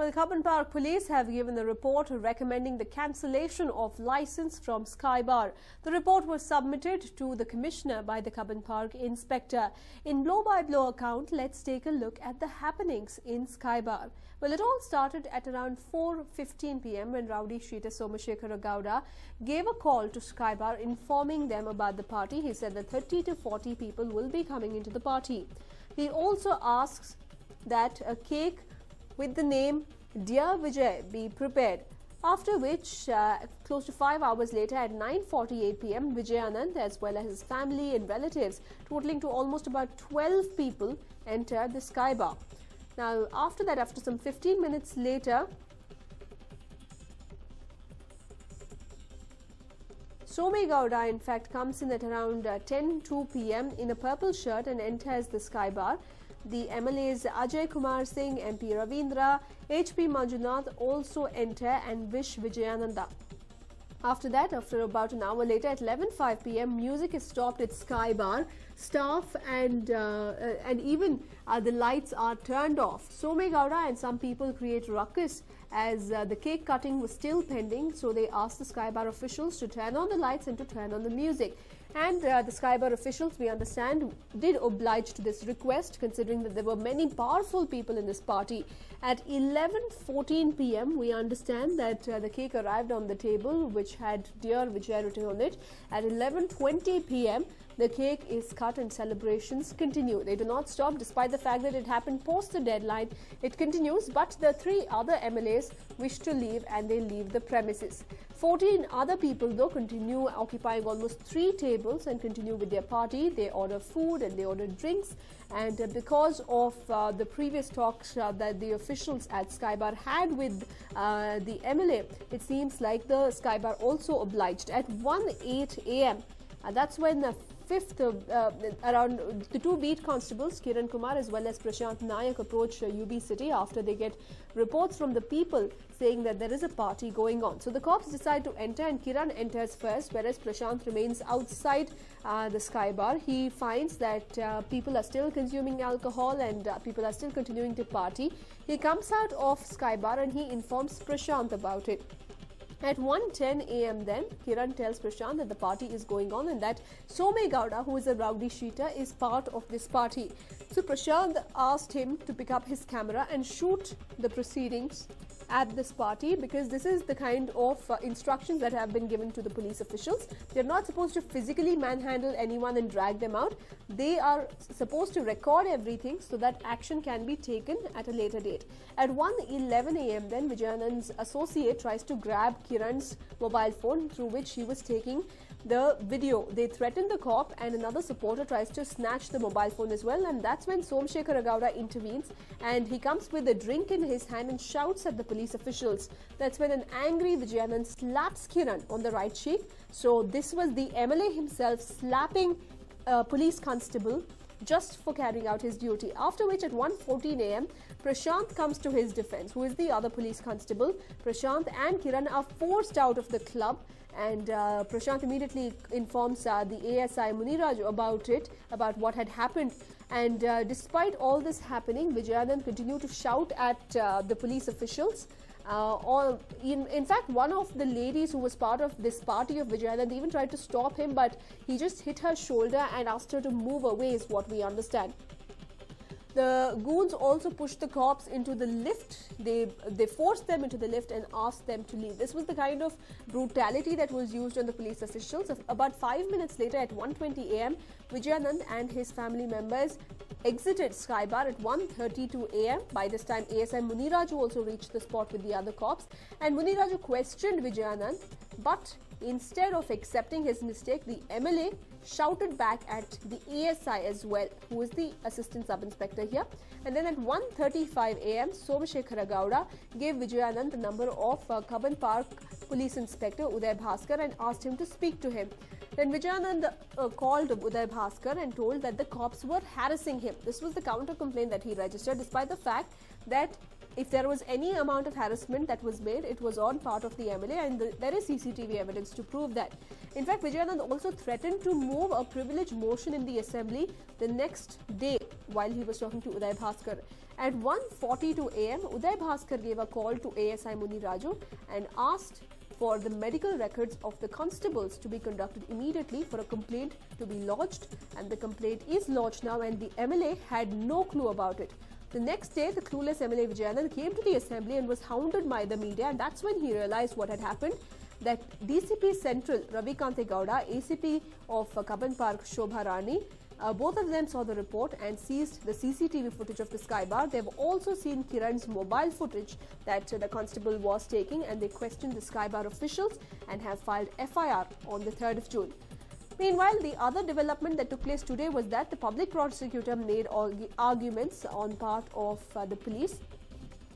Well, Cubbon Park Police have given a report recommending the cancellation of license from Sky Bar. The report was submitted to the Commissioner by the Cubbon Park Inspector. In blow-by-blow account, let's take a look at the happenings in Sky Bar. Well, it all started at around 4:15 p.m. when Rowdy Sheeter Somashekara Gowda gave a call to Sky Bar informing them about the party. He said that 30 to 40 people will be coming into the party. He also asks that a cake with the name Dear Vijay be prepared. After which, close to 5 hours later at 9:48 p.m, Vijay Anand as well as his family and relatives, totaling to almost about 12 people, entered the Sky Bar. Now, after that, after some 15 minutes later, Somi Gowda in fact comes in at around 10:02 p.m. in a purple shirt and enters the Sky Bar. The MLAs Ajay Kumar Singh, MP Ravindra, HP Manjunath also enter and wish Vijayananda. After that, after about an hour later at 11:05 p.m, music is stopped at Sky Bar. Staff and even the lights are turned off. Somi Gowda and some people create ruckus as the cake cutting was still pending. So they asked the Sky Bar officials to turn on the lights and to turn on the music. And the Sky Bar officials, we understand, did oblige to this request, considering that there were many powerful people in this party. At 11:14 p.m, we understand that the cake arrived on the table, which had Dear Vijay written on it. At 11:20 p.m, the cake is cut and celebrations continue. They do not stop despite the fact that it happened post the deadline. It continues, but the 3 other MLAs wish to leave and they leave the premises. 14 other people though continue occupying almost 3 tables and continue with their party. They order food and they order drinks, and because of the previous talks that the officials at Sky Bar had with the MLA, it seems like the Sky Bar also obliged. At 1:08 a.m, that's when the around the 2 beat constables, Kiran Kumar as well as Prashant Nayak, approach UB City after they get reports from the people saying that there is a party going on. So the cops decide to enter and Kiran enters first, whereas Prashant remains outside the Sky Bar. He finds that people are still consuming alcohol and people are still continuing to party. He comes out of Sky Bar and he informs Prashant about it. At 1:10 a.m. then, Kiran tells Prashant that the party is going on and that Somi Gowda, who is a Rowdy Sheeter, is part of this party. So Prashant asked him to pick up his camera and shoot the proceedings at this party, because this is the kind of instructions that have been given to the police officials. They're not supposed to physically manhandle anyone and drag them out. They are supposed to record everything so that action can be taken at a later date. At 1:11 a.m. then, Vijayanand's associate tries to grab Kiran's mobile phone through which he was taking the video. They threaten the cop and another supporter tries to snatch the mobile phone as well, and that's when Somashekara Gowda intervenes and he comes with a drink in his hand and shouts at the police officials. That's when an angry Vijayanand slaps Kiran on the right cheek. So this was the MLA himself slapping a police constable just for carrying out his duty. After which at 1:14 a.m, Prashant comes to his defense, who is the other police constable. Prashant and Kiran are forced out of the club, and Prashant immediately informs the ASI Muniraju about what had happened. And despite all this happening, Vijayanand continued to shout at the police officials. In fact, one of the ladies who was part of this party of Vijayanand even tried to stop him, but he just hit her shoulder and asked her to move away, is what we understand. The goons also pushed the cops into the lift. They forced them into the lift and asked them to leave. This was the kind of brutality that was used on the police officials. About 5 minutes later at 1:20 a.m, Vijayanand and his family members exited Sky Bar at 1:32 a.m. By this time, ASI Muniraju also reached the spot with the other cops, and Muniraju questioned Vijayanand, but instead of accepting his mistake, the MLA shouted back at the ASI as well, who is the assistant sub-inspector here. And then at 1:35 a.m, Somashekara Gowda gave Vijayanand the number of Cubbon Park Police Inspector Uday Bhaskar and asked him to speak to him. Then Vijayanand called Uday Bhaskar and told that the cops were harassing him. This was the counter complaint that he registered, despite the fact that if there was any amount of harassment that was made, it was on part of the MLA, and there is CCTV evidence to prove that. In fact, Vijayanand also threatened to move a privilege motion in the assembly the next day while he was talking to Uday Bhaskar. At 1:42 a.m., Uday Bhaskar gave a call to ASI Muni Raju and asked for the medical records of the constables to be conducted immediately for a complaint to be lodged, and the complaint is lodged now, and the MLA had no clue about it. The next day, the clueless MLA Vijayanand came to the assembly and was hounded by the media, and that's when he realized what had happened, that DCP Central Ravi Kante Gowda, ACP of Kaban Park Shobha Rani, both of them saw the report and seized the CCTV footage of the sky bar. They've also seen Kiran's mobile footage that the constable was taking, and they questioned the sky bar officials and have filed FIR on the 3rd of June. Meanwhile, the other development that took place today was that the public prosecutor made arguments on part of the police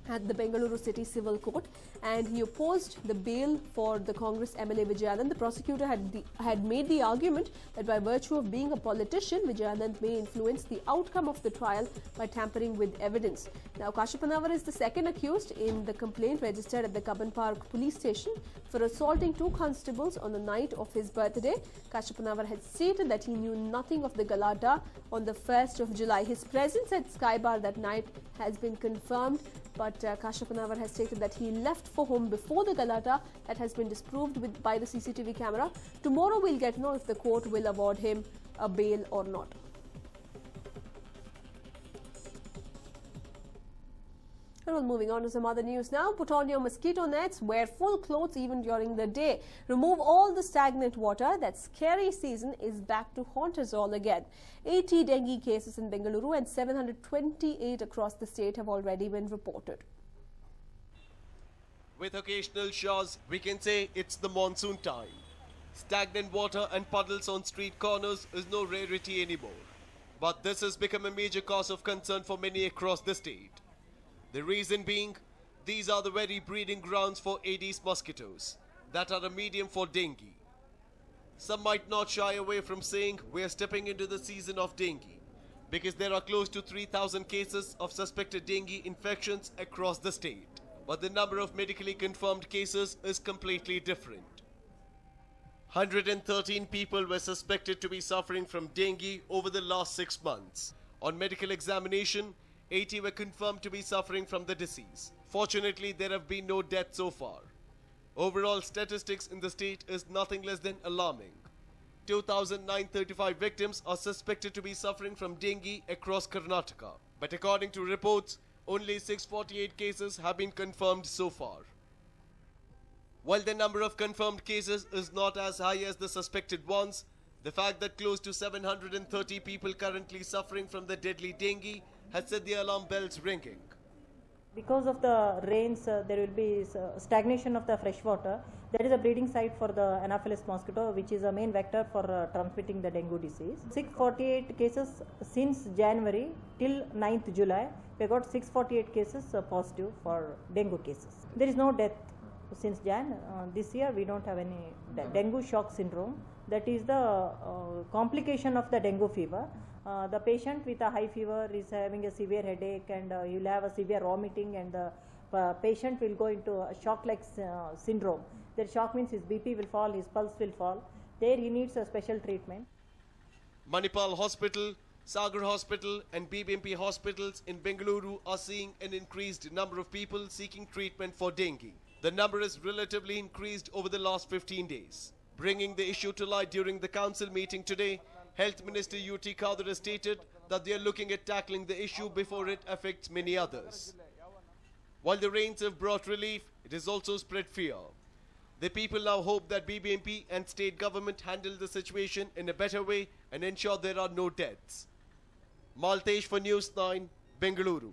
at the Bengaluru City Civil Court, and he opposed the bail for the Congress MLA Vijayanand. The prosecutor had made the argument that by virtue of being a politician, Vijayanand may influence the outcome of the trial by tampering with evidence. Now, Kashyapanavar is the second accused in the complaint registered at the Kaban Park police station for assaulting 2 constables on the night of his birthday. Kashyapanavar had stated that he knew nothing of the Galata on the 1st of July. His presence at Sky Bar that night has been confirmed, but Kashyapanavar has stated that he left for home before the Galata. That has been disproved by the CCTV camera. Tomorrow we'll get to know if the court will award him a bail or not. Well, moving on to some other news now. Put on your mosquito nets, wear full clothes even during the day. Remove all the stagnant water. That scary season is back to haunt us all again. 80 dengue cases in Bengaluru and 728 across the state have already been reported. With occasional showers, we can say it's the monsoon time. Stagnant water and puddles on street corners is no rarity anymore. But this has become a major cause of concern for many across the state. The reason being, these are the very breeding grounds for Aedes mosquitoes that are a medium for dengue. Some might not shy away from saying we are stepping into the season of dengue because there are close to 3,000 cases of suspected dengue infections across the state. But the number of medically confirmed cases is completely different. 113 people were suspected to be suffering from dengue over the last 6 months. On medical examination, 80 were confirmed to be suffering from the disease. Fortunately, there have been no deaths so far. Overall statistics in the state is nothing less than alarming. 2,935 victims are suspected to be suffering from dengue across Karnataka. But according to reports, only 648 cases have been confirmed so far. While the number of confirmed cases is not as high as the suspected ones, the fact that close to 730 people currently suffering from the deadly dengue has set the alarm bells ringing. Because of the rains, there will be stagnation of the fresh water. That is a breeding site for the Anopheles mosquito, which is a main vector for transmitting the dengue disease. 648 cases since January till 9th July. We got 648 cases positive for dengue cases. There is no death since Jan. This year we don't have any dengue shock syndrome. That is the complication of the dengue fever. The patient with a high fever is having a severe headache, and he will have a severe vomiting, and the patient will go into a shock-like syndrome. That shock means his BP will fall, his pulse will fall. There he needs a special treatment. Manipal Hospital, Sagar Hospital and BBMP hospitals in Bengaluru are seeing an increased number of people seeking treatment for dengue. The number is relatively increased over the last 15 days. Bringing the issue to light during the council meeting today, Health Minister U.T. Khadre stated that they are looking at tackling the issue before it affects many others. While the rains have brought relief, it has also spread fear. The people now hope that BBMP and state government handle the situation in a better way and ensure there are no deaths. Maltesh for News 9, Bengaluru.